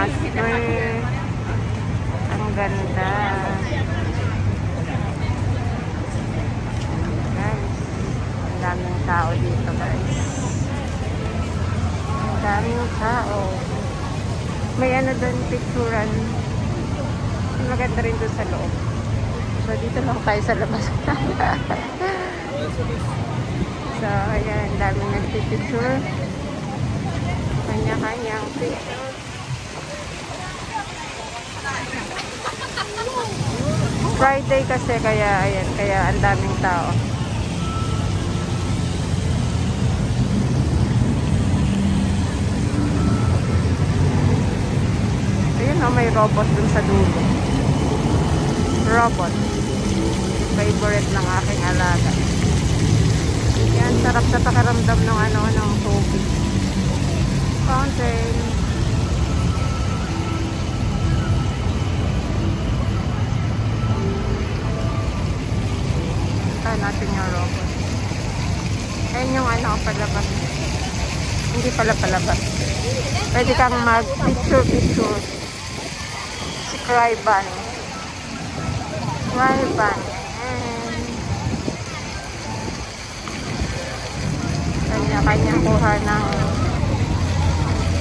Christmas tree. Ang ganda. Guys, ang daming tao dito guys. Ang daming tao. May ano doon, picturean. Maganda rin doon sa loob. So, dito lang tayo sa labas. So, ayan, daming nagpipicture. Kanya-kanyang picture. Friday kasi, kaya, ayan, kaya ang daming tao. Ayun, oh, may robot dun sa dulo. Robot. Favorite ng aking alaga. Yan, sarap sa pakiramdam ng ng tubig. Fountain. Saan natin yung robot? Ayan yung palabas. Hindi pala palabas. Pwede kang mag-picture. Si Cry-Ban. Cry-Ban. Kanya-kanya kuha ng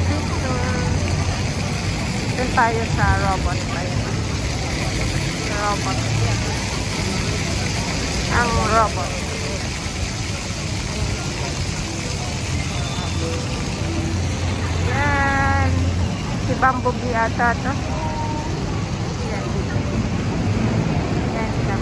picture. Doon tayo sa robot. Robot. Ang robot. Yan. Si Bumblebee ata to. Yan. Yan siya.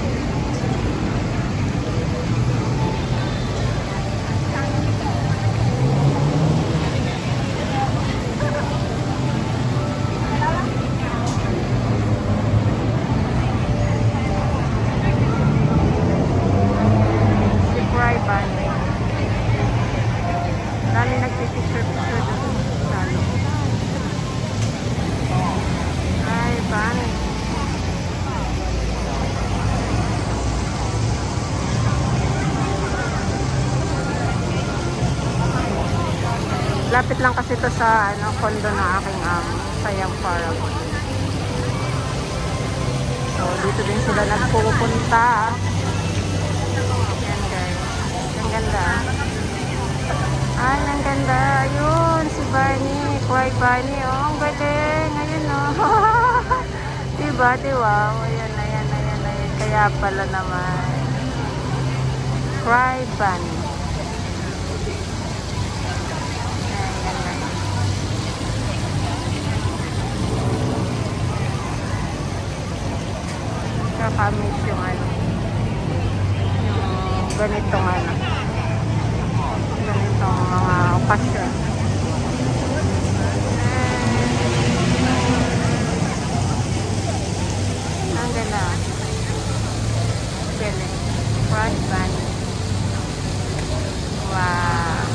Dami nagpipicture doon sa loob. Ay, bani. Lapit lang kasi ito sa condo ng aking amo, sa Young Paragon. So, dito din sila nagpupunta. Yan guys. Ang ganda. Ay, ang ganda. Ayun, si Barney. Cry Barney. Oh, ang galing. Ayun, oh. Diba? Ayan. Kaya pala naman. Cry Barney. Ayan, ganda. Kakamit yung yung ganitong ganitong mga okasyon. Ang ganda. Galing. Front band. Wow.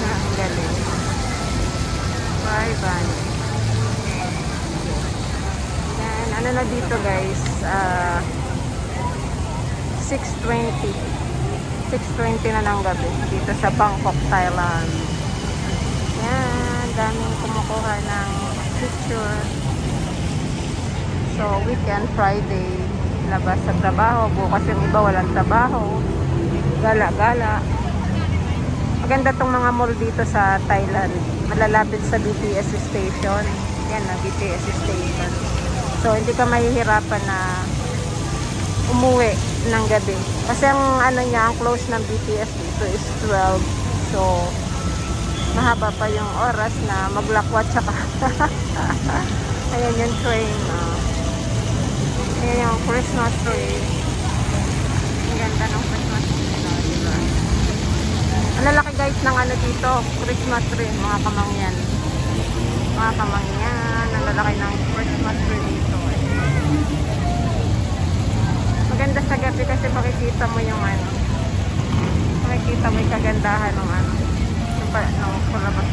Ang galing. Bye-bye. Yan, ano na dito guys, 6:20 na ng gabi dito sa Bangkok, Thailand. Yan, daming kumukuha ng picture. So, weekend, Friday, labas sa trabaho. Bukas yung iba walang trabaho. Gala-gala. Maganda tong mga mall dito sa Thailand. Malalapit sa BTS station. Yan na, BTS station. So, hindi ka mahihirapan na umuwi ng gabi. Kasi ang ang close ng BTS dito is 12. So, mahaba pa yung oras na maglakwat tsaka. Ayan yung train. Ayan yung Christmas tree. Ang ganda ng Christmas tree. Diba? Ang lalaki guys ng dito, Christmas tree, mga kamangyan. Mga kamangyan, ang lalaki ng Christmas tree dito. Maganda sa gabi kasi makikita mo yung makikita mo yung kagandahan ng ng palabas.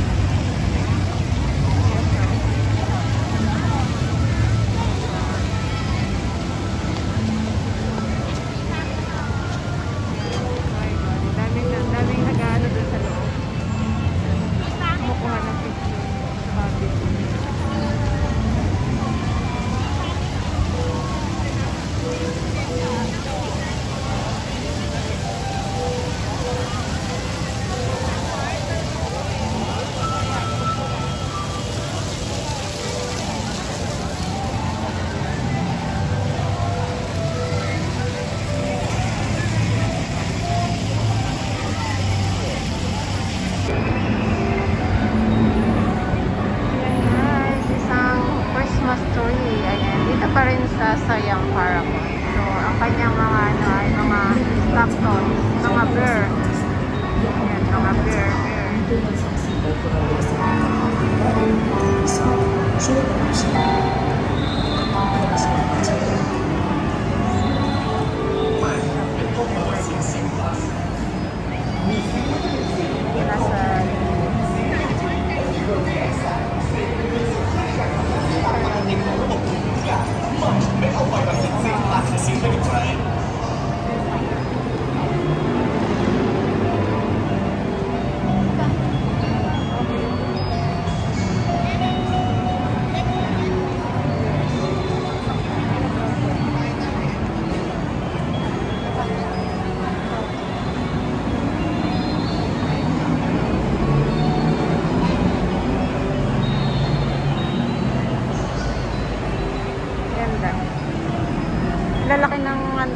ang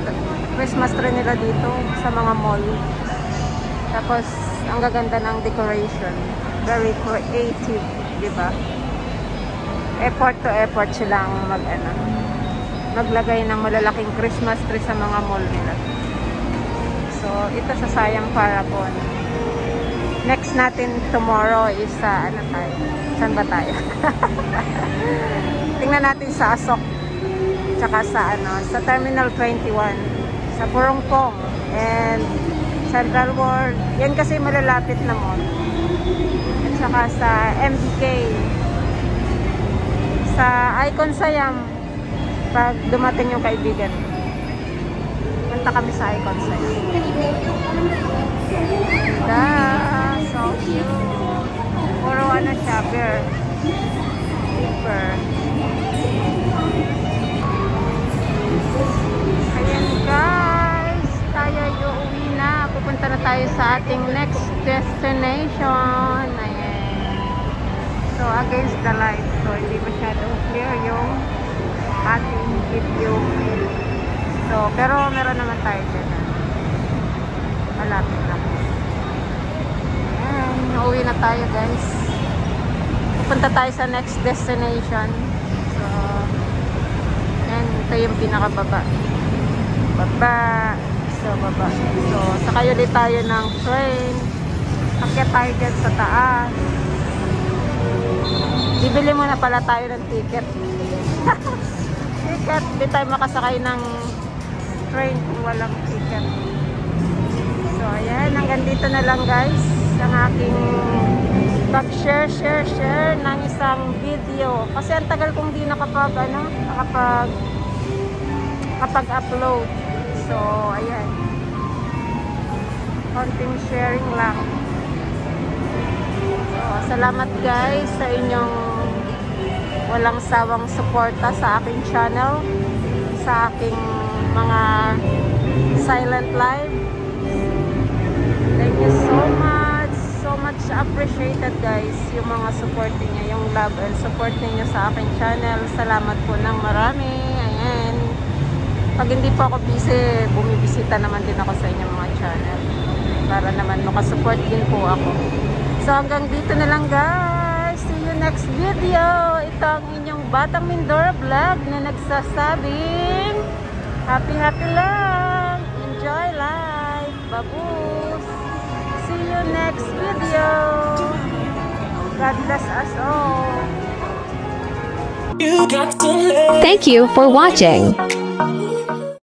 Christmas tree nila dito sa mga mall. Tapos, ang gaganda ng decoration. Very creative, di ba? Effort to effort silang maglagay ng malalaking Christmas tree sa mga mall nila. So, ito sa Siam Paragon. Next natin tomorrow is sa ano tayo? Saan ba tayo? Tingnan natin sa Asok. Tsaka sa sa Terminal 21. Sa Burongpong and Central World. Yan kasi malalapit na mall. At saka sa MBK. Sa Icon Siam. Pag dumating yung kaibigan. Punta kami sa Icon Siam. So cute. Puro siya, bear. Paper. Ayan guys. Tayo uuwi na. Pupunta na tayo sa ating next destination. Ayan. So, against the light. So, hindi masyadong clear yung ating video. So, pero meron naman tayo dyan. Malapit na. Ayan, uuwi na tayo guys. Pupunta tayo sa next destination. So, ayan, ito yung pinakababa. Baba. So, baba. So, sakay ulit tayo ng train. Akyat tayo dyan sa taas. Bibili muna pala tayo ng ticket. Ticket. Hindi tayo makasakay ng train kung walang ticket. So, ayan. Hanggang dito na lang guys. Ang aking pag-share ng isang video. Kasi ang tagal kong di nakapag-upload. So, ayan. Konting sharing lang. So, salamat guys sa inyong walang sawang suporta sa aking channel. Sa aking mga silent live. Thank you so much. So much appreciated guys. Yung mga support niyo, yung love and support niyo sa aking channel. Salamat po ng marami. Ayan. Pag hindi po ako busy, bumibisita naman din ako sa inyong mga channel. Para naman makasupport din po ako. So hanggang dito na lang guys. See you next video. Ito ang inyong Batang Mindoro vlog na nagsasabing happy lang. Enjoy life. Babus. See you next video. God bless us all. Thank you for watching.